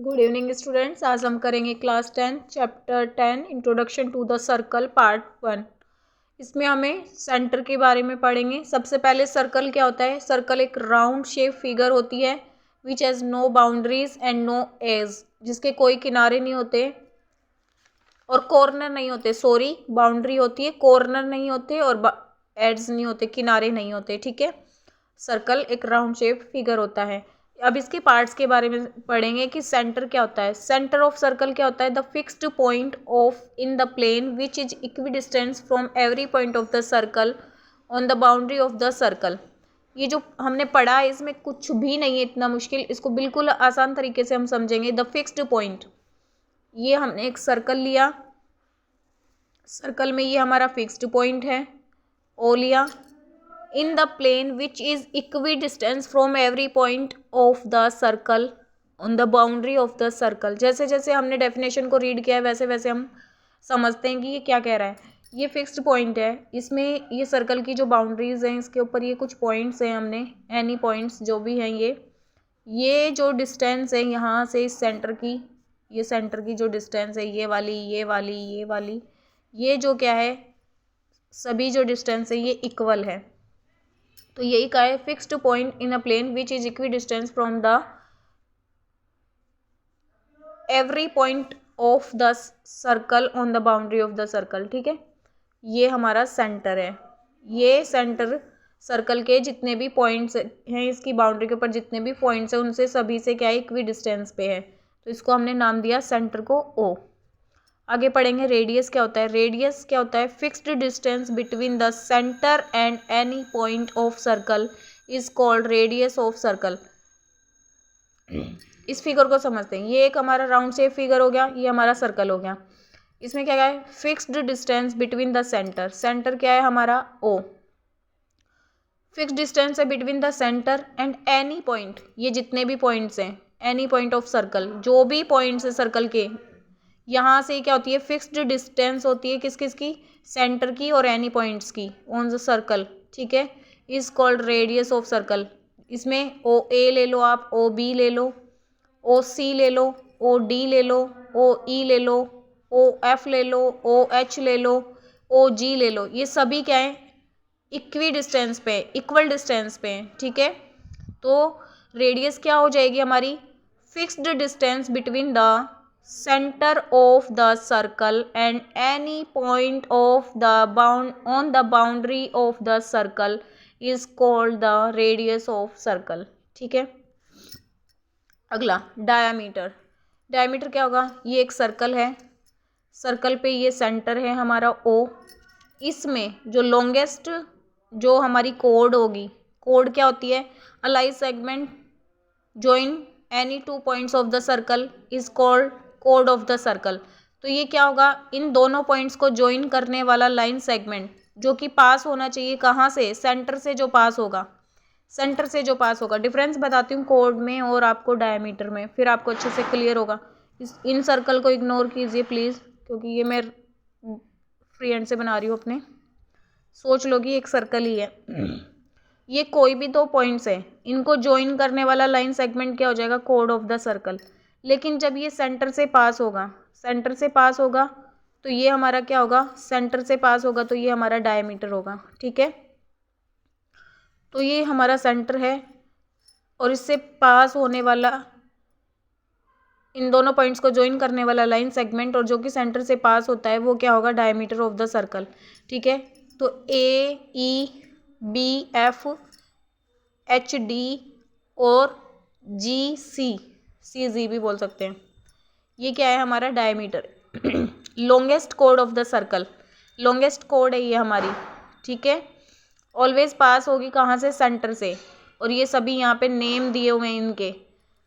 Good evening students. आज हम करेंगे class 10 chapter 10 introduction to the circle part 1। इसमें हमें सेंटर के बारे में पढ़ेंगे। सबसे पहले सर्कल क्या होता है। सर्कल एक राउंड शेप फिगर होती है which has no boundaries and no edge, जिसके कोई किनारे नहीं होते और कॉर्नर नहीं होते। सॉरी, बाउंड्री होती है, कॉर्नर नहीं होते और एड्स नहीं होते, किनारे नहीं होते। ठीक है, सर्कल एक राउंड शेप फिगर होता है। अब इसके पार्ट्स के बारे में पढ़ेंगे कि सेंटर क्या होता है। सेंटर ऑफ सर्कल क्या होता है। The fixed point of in the plane which is equidistance from every point of the circle on the boundary of the circle. ये जो हमने पढ़ा है इसमें कुछ भी नहीं है इतना मुश्किल, इसको बिल्कुल आसान तरीके से हम समझेंगे। द फिक्स्ड पॉइंट, ये हमने एक सर्कल लिया, सर्कल में ये हमारा फिक्स्ड पॉइंट है, ओ लिया। In the plane which is equidistance from every point of the circle on the boundary of the circle. जैसे जैसे हमने डेफिनेशन को रीड किया है वैसे वैसे हम समझते हैं कि ये क्या कह रहा है। ये फिक्स्ड पॉइंट है, इसमें ये सर्कल की जो बाउंड्रीज हैं इसके ऊपर ये कुछ पॉइंट्स हैं, हमने एनी पॉइंट्स जो भी हैं ये जो डिस्टेंस है यहाँ से इस सेंटर की, ये सेंटर की जो डिस्टेंस है ये वाली ये वाली ये वाली, ये जो क्या है सभी जो डिस्टेंस है ये इक्वल है। तो यही का है fixed point in a plane which is equidistance from the every point of the circle on the boundary of the circle. ठीक है, ये हमारा सेंटर है। ये सेंटर सर्कल के जितने भी पॉइंट्स हैं, इसकी बाउंड्री के ऊपर जितने भी पॉइंट्स हैं उनसे सभी से क्या है इक्वी डिस्टेंस पे है, तो इसको हमने नाम दिया सेंटर को ओ। आगे पढ़ेंगे रेडियस क्या होता है। रेडियस क्या होता है। Fixed distance between the centre and any point of circle is called radius of circle. इस फिगर को समझते हैं। ये एक हमारा राउंड शेप फिगर हो गया, ये हमारा सर्कल हो गया। इसमें क्या है fixed distance between the centre, centre क्या है हमारा ओ। फिक्स्ड डिस्टेंस है between the centre and any point, ये जितने भी पॉइंट्स हैं, एनी पॉइंट ऑफ सर्कल, जो भी पॉइंट्स है सर्कल के, यहाँ से क्या होती है फिक्स्ड डिस्टेंस होती है किस किस की, सेंटर की और एनी पॉइंट्स की ऑन द सर्कल। ठीक है, is called radius of circle. इसमें ओ ए ले लो, आप ओ बी ले लो, ओ सी ले लो, ओ डी ले लो, ओ ई ले लो, ओ एफ ले लो, ओ एच ले लो, ओ जी ले लो, ये सभी क्या है इक्वी डिस्टेंस पे, इक्वल डिस्टेंस पे। ठीक है, तो रेडियस क्या हो जाएगी हमारी fixed distance between the center of the circle and any point of the on the boundary of the circle is called the radius of circle। ठीक है, अगला डायामीटर। डायामीटर क्या होगा। ये एक सर्कल है, सर्कल पे ये सेंटर है हमारा ओ, इसमें जो लॉन्गेस्ट जो हमारी कोड होगी, कोड क्या होती है a line segment join any two points of the circle is called code of the circle. तो ये क्या होगा इन दोनों पॉइंट्स को ज्वाइन करने वाला लाइन सेगमेंट जो कि पास होना चाहिए कहाँ से, सेंटर से जो पास होगा, सेंटर से जो पास होगा। डिफरेंस बताती हूँ कोड में और आपको डायमीटर में, फिर आपको अच्छे से क्लियर होगा। इन सर्कल को इग्नोर कीजिए प्लीज़, क्योंकि ये मैं फ्री हैंड से बना रही हूँ अपने, सोच लो कि एक सर्कल ही है। ये कोई भी दो पॉइंट्स है, इनको ज्वाइन करने वाला लाइन सेगमेंट क्या हो जाएगा कोड ऑफ द सर्कल। लेकिन जब ये सेंटर से पास होगा, सेंटर से पास होगा तो ये हमारा क्या होगा, सेंटर से पास होगा तो ये हमारा डायमीटर होगा। ठीक है, तो ये हमारा सेंटर है और इससे पास होने वाला इन दोनों पॉइंट्स को ज्वाइन करने वाला लाइन सेगमेंट और जो कि सेंटर से पास होता है वो क्या होगा डायमीटर ऑफ द सर्कल। ठीक है, तो A E B F H D और जी सी, सी जी भी बोल सकते हैं, ये क्या है हमारा diameter. Longest code of the circle, longest code है ये हमारी। ठीक है, ऑलवेज पास होगी कहाँ से, सेंटर से। और ये सभी यहाँ पे नेम दिए हुए हैं, इनके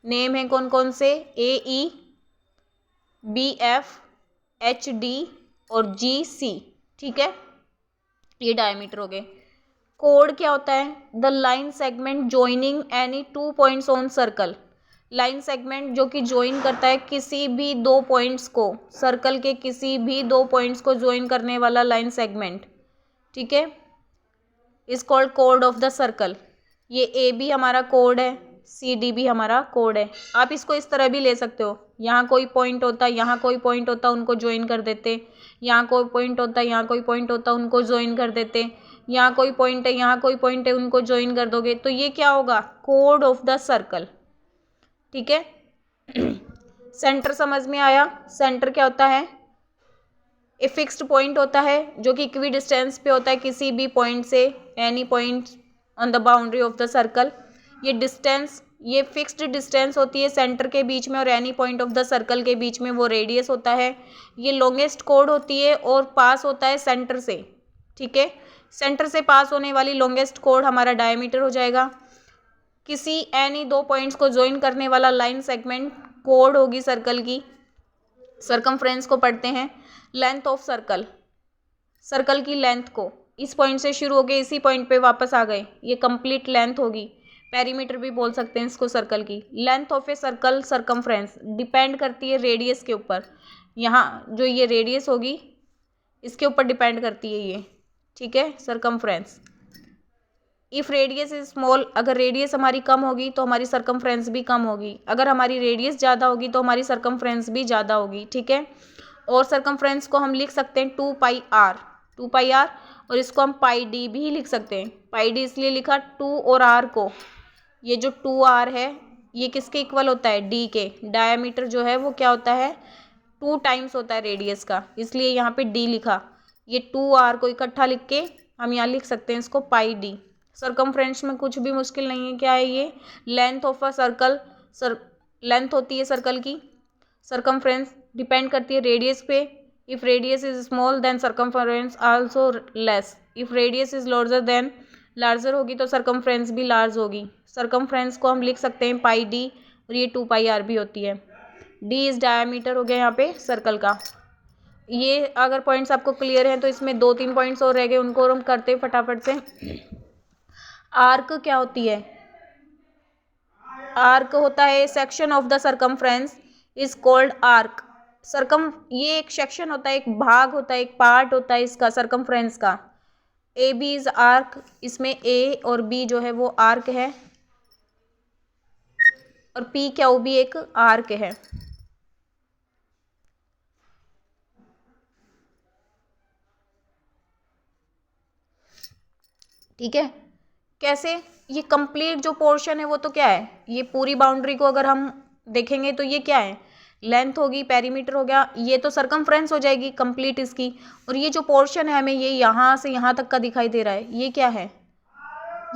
नेम हैं कौन कौन से, A E B F H D और जी सी। ठीक है, ये डायमीटर हो गए। कोड क्या होता है the line segment joining any two points on circle. Line segment जो कि ज्वाइन करता है किसी भी दो पॉइंट्स को, सर्कल के किसी भी दो पॉइंट्स को ज्वाइन करने वाला लाइन सेगमेंट। ठीक है, is called code of the circle. ये ए बी हमारा कोड है, सी डी भी हमारा कोड है। आप इसको इस तरह भी ले सकते हो, यहाँ कोई पॉइंट होता, यहाँ कोई पॉइंट होता, उनको ज्वाइन कर देते, यहाँ कोई पॉइंट होता, यहाँ कोई पॉइंट होता, उनको ज्वाइन कर देते, यहाँ कोई पॉइंट है, यहाँ कोई पॉइंट है, उनको ज्वाइन कर दोगे, तो ये क्या होगा, कोड ऑफ द सर्कल। ठीक है। सेंटर समझ में आया। सेंटर क्या होता है, ए फिक्स्ड पॉइंट होता है जो कि इक्वी डिस्टेंस पे होता है किसी भी पॉइंट से, any point on the boundary of the circle. ये डिस्टेंस, ये फिक्स्ड डिस्टेंस होती है सेंटर के बीच में और any point of the circle के बीच में, वो रेडियस होता है। ये लॉन्गेस्ट कोड होती है और पास होता है सेंटर से। ठीक है, सेंटर से पास होने वाली लॉन्गेस्ट कोड हमारा डायमीटर हो जाएगा। किसी एनी दो पॉइंट्स को ज्वाइन करने वाला लाइन सेगमेंट कोड होगी सर्कल की। सर्कमफ्रेंस को पढ़ते हैं, लेंथ ऑफ सर्कल, सर्कल की लेंथ को, इस पॉइंट से शुरू हो गए इसी पॉइंट पे वापस आ गए, ये कंप्लीट लेंथ होगी। पेरीमीटर भी बोल सकते हैं इसको सर्कल की। Length of a circle circumference depend करती है रेडियस के ऊपर, यहाँ जो ये रेडियस होगी इसके ऊपर डिपेंड करती है ये। ठीक है, circumference. If radius is small, अगर रेडियस हमारी कम होगी तो हमारी सर्कमफ्रेंस भी कम होगी, अगर हमारी रेडियस ज़्यादा होगी तो हमारी सर्कमफ्रेंस भी ज़्यादा होगी। ठीक है, और सर्कमफ्रेंस को हम लिख सकते हैं 2πr, 2πr, और इसको हम πd भी लिख सकते हैं। πd इसलिए लिखा 2 और r को, ये जो 2r है ये किसके इक्वल होता है, d के। डायमीटर जो है वो क्या होता है, 2 टाइम्स होता है रेडियस का, इसलिए यहाँ पे d लिखा। ये 2r को इकट्ठा लिख के हम यहाँ लिख सकते हैं इसको πd। सर्कमफ्रेंस में कुछ भी मुश्किल नहीं है। क्या है ये, length of a circle, length होती है सर्कल की। सर्कमफ्रेंस डिपेंड करती है रेडियस पे। If radius is small then circumference also less, if radius is larger then, larger होगी तो सर्कमफ्रेंस भी लार्ज होगी। सर्कमफ्रेंस को हम लिख सकते हैं πd और ये 2πr भी होती है। d इज डायमीटर हो गया यहाँ पे सर्कल का। ये अगर पॉइंट्स आपको क्लियर हैं तो इसमें 2-3 पॉइंट्स और रह गए, उनको हम करते हैं फटाफट से। आर्क क्या होती है, आर्क होता है section of the circumference is called arc. ये एक सेक्शन होता है, एक भाग होता है, एक पार्ट होता है इसका सर्कमफ्रेंस का। ए बी इज आर्क, इसमें ए और बी जो है वो आर्क है, और पी क्या वो भी एक आर्क है। ठीक है, कैसे, ये कंप्लीट जो पोर्शन है वो तो क्या है, ये पूरी बाउंड्री को अगर हम देखेंगे तो ये क्या है, लेंथ होगी, पेरीमीटर हो गया, ये तो सर्कमफ्रेंस हो जाएगी कंप्लीट इसकी। और ये जो पोर्शन है हमें ये यहाँ से यहाँ तक का दिखाई दे रहा है, ये क्या है,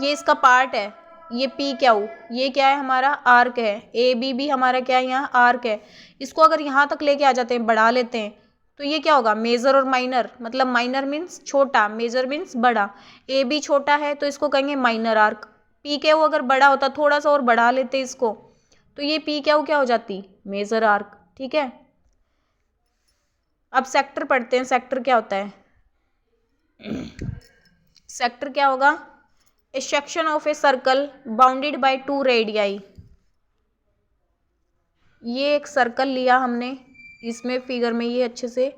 ये इसका पार्ट है। ये पी क्या हो, ये क्या है हमारा आर्क है। ए बी भी हमारा क्या है यहाँ आर्क है। इसको अगर यहाँ तक लेके आ जाते हैं, बढ़ा लेते हैं, तो ये क्या होगा, मेजर और माइनर, मतलब माइनर मीन्स छोटा, मेजर मीन्स बड़ा। ए बी छोटा है तो इसको कहेंगे माइनर आर्क। पी क्या वो अगर बड़ा होता, थोड़ा सा और बढ़ा लेते इसको, तो ये पी क्या हो जाती, मेजर आर्क। ठीक है, अब सेक्टर पढ़ते हैं। सेक्टर क्या होता है, सेक्टर क्या होगा, A section of a circle bounded by 2 radii. ये एक सर्कल लिया हमने, इसमें फिगर में ये अच्छे से,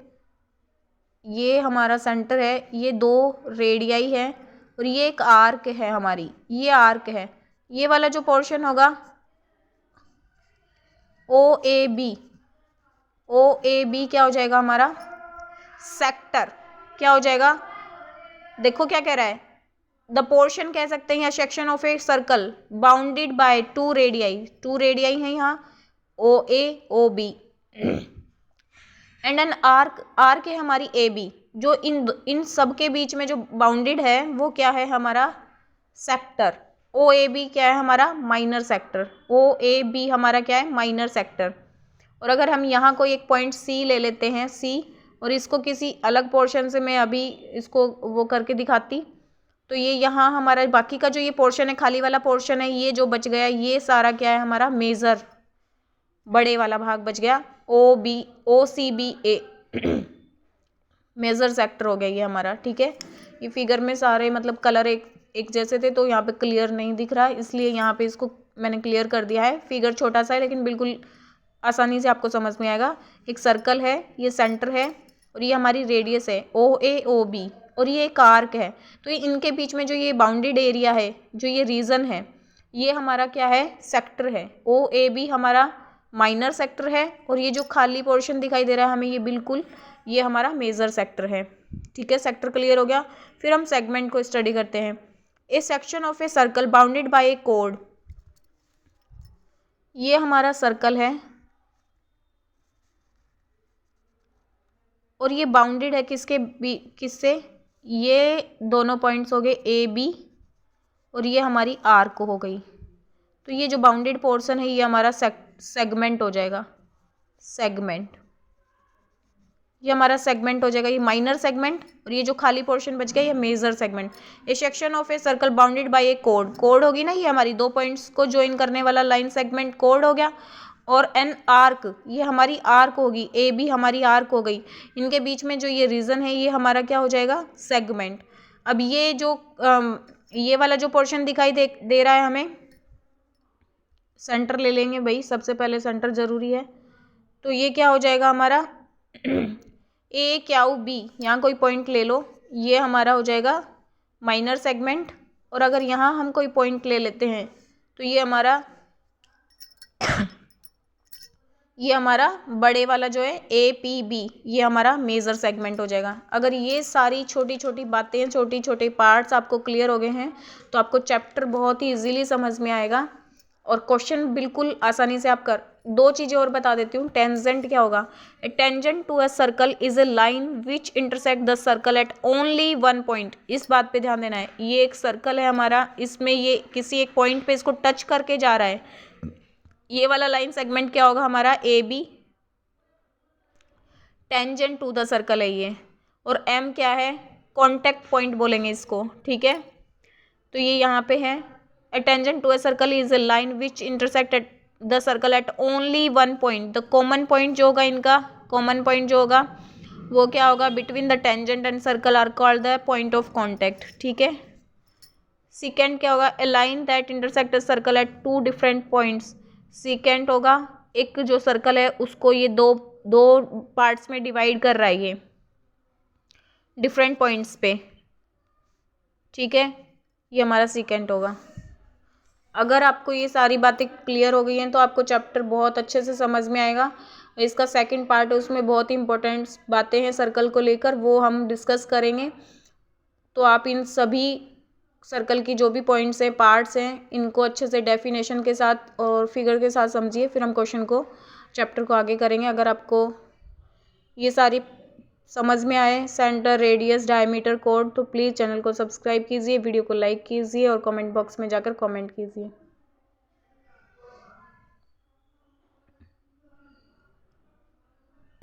ये हमारा सेंटर है, ये 2 रेडियाई है और ये एक आर्क है हमारी, ये आर्क है। ये वाला जो पोर्शन होगा ओ ए बी क्या हो जाएगा हमारा, सेक्टर क्या हो जाएगा, देखो क्या कह रहा है, द पोर्शन कह सकते हैं या section of a circle bounded by 2 radii, 2 radii है यहाँ O A O B, and an arc, arc है हमारी ए बी, जो इन सब के बीच में जो बाउंडेड है वो क्या है हमारा सेक्टर। ओ ए बी क्या है हमारा minor sector, O A B हमारा क्या है माइनर सेक्टर। और अगर हम यहाँ कोई एक पॉइंट सी ले लेते हैं, सी, और इसको किसी अलग पोर्शन से मैं अभी इसको वो करके दिखाती, तो ये यहाँ हमारा बाकी का जो ये पोर्शन है, खाली वाला पोर्शन है, ये जो बच गया ये सारा क्या है हमारा मेजर, बड़े वाला भाग बच गया, ओ सी बी ए मेजर सेक्टर हो गया ये हमारा। ठीक है, ये फिगर में सारे मतलब कलर एक जैसे थे तो यहाँ पे क्लियर नहीं दिख रहा है, इसलिए यहाँ पे इसको मैंने क्लियर कर दिया है। फिगर छोटा सा है लेकिन बिल्कुल आसानी से आपको समझ में आएगा। एक सर्कल है, ये सेंटर है और ये हमारी रेडियस है ओ ए ओ बी, और ये एक आर्क है। तो ये इनके बीच में जो ये बाउंडेड एरिया है, जो ये रीजन है, ये हमारा क्या है, सेक्टर है। ओ ए बी हमारा माइनर सेक्टर है और ये जो खाली पोर्शन दिखाई दे रहा है हमें ये बिल्कुल ये हमारा मेजर सेक्टर है। ठीक है, सेक्टर क्लियर हो गया। फिर हम सेगमेंट को स्टडी करते हैं। A section of a circle bounded bye A code, ये हमारा सर्कल है और ये बाउंडेड है किससे, ये दोनों पॉइंट्स हो गए ए बी और ये हमारी आर्क हो गई। तो ये जो बाउंडेड पोर्शन है ये हमारा सेगमेंट हो जाएगा, सेगमेंट, ये हमारा सेगमेंट हो जाएगा, ये माइनर सेगमेंट। और ये जो खाली पोर्शन बच गया ये major segment. A section of a circle bounded bye A code, code होगी ना, ये हमारी दो पॉइंट्स को ज्वाइन करने वाला लाइन सेगमेंट कोड हो गया। और एन आर्क, ये हमारी आर्क होगी, ए बी हमारी आर्क हो गई, इनके बीच में जो ये रीजन है ये हमारा क्या हो जाएगा, सेगमेंट। अब ये जो ये वाला जो पोर्शन दिखाई दे रहा है हमें, सेंटर ले लेंगे भाई, सबसे पहले सेंटर जरूरी है। तो ये क्या हो जाएगा हमारा ए क्यू बी, यहाँ कोई पॉइंट ले लो, ये हमारा हो जाएगा माइनर सेगमेंट। और अगर यहाँ हम कोई पॉइंट ले लेते हैं तो ये हमारा ये हमारा बड़े वाला जो है ए पी बी, ये हमारा मेजर सेगमेंट हो जाएगा। अगर ये सारी छोटी छोटी बातें, छोटी छोटे पार्ट्स आपको क्लियर हो गए हैं तो आपको चैप्टर बहुत ही इजीली समझ में आएगा और क्वेश्चन बिल्कुल आसानी से आप कर। दो चीज़ें और बता देती हूँ। टेंजेंट क्या होगा, a tangent to a circle is a line which intersect the circle at only one point. इस बात पे ध्यान देना है, ये एक सर्कल है हमारा, इसमें ये किसी एक पॉइंट पे इसको टच करके जा रहा है। ये वाला लाइन सेगमेंट क्या होगा हमारा, A B, tangent to the circle है ये। और एम क्या है, कॉन्टेक्ट पॉइंट बोलेंगे इसको, ठीक है। तो ये यहाँ पे है, a tangent to a circle is a line which intersect at the circle at only one point। the common point जो होगा इनका, common point जो होगा वो क्या होगा, between the tangent and circle are called the point of contact। ठीक है। secant क्या होगा, a line that intersect a circle at two different points। secant होगा एक जो सर्कल है उसको ये दो पार्ट्स में डिवाइड कर रहा है ये डिफरेंट पॉइंट्स पे, ठीक है, ये हमारा secant होगा। अगर आपको ये सारी बातें क्लियर हो गई हैं तो आपको चैप्टर बहुत अच्छे से समझ में आएगा। इसका सेकंड पार्ट है, उसमें बहुत ही इंपॉर्टेंट बातें हैं सर्कल को लेकर, वो हम डिस्कस करेंगे। तो आप इन सभी सर्कल की जो भी पॉइंट्स हैं, पार्ट्स हैं, इनको अच्छे से डेफिनेशन के साथ और फिगर के साथ समझिए, फिर हम क्वेश्चन को, चैप्टर को आगे करेंगे। अगर आपको ये सारी समझ में आए, सेंटर, रेडियस, डायमीटर, कोड, तो प्लीज़ चैनल को सब्सक्राइब कीजिए, वीडियो को लाइक कीजिए और कमेंट बॉक्स में जाकर कमेंट कीजिए।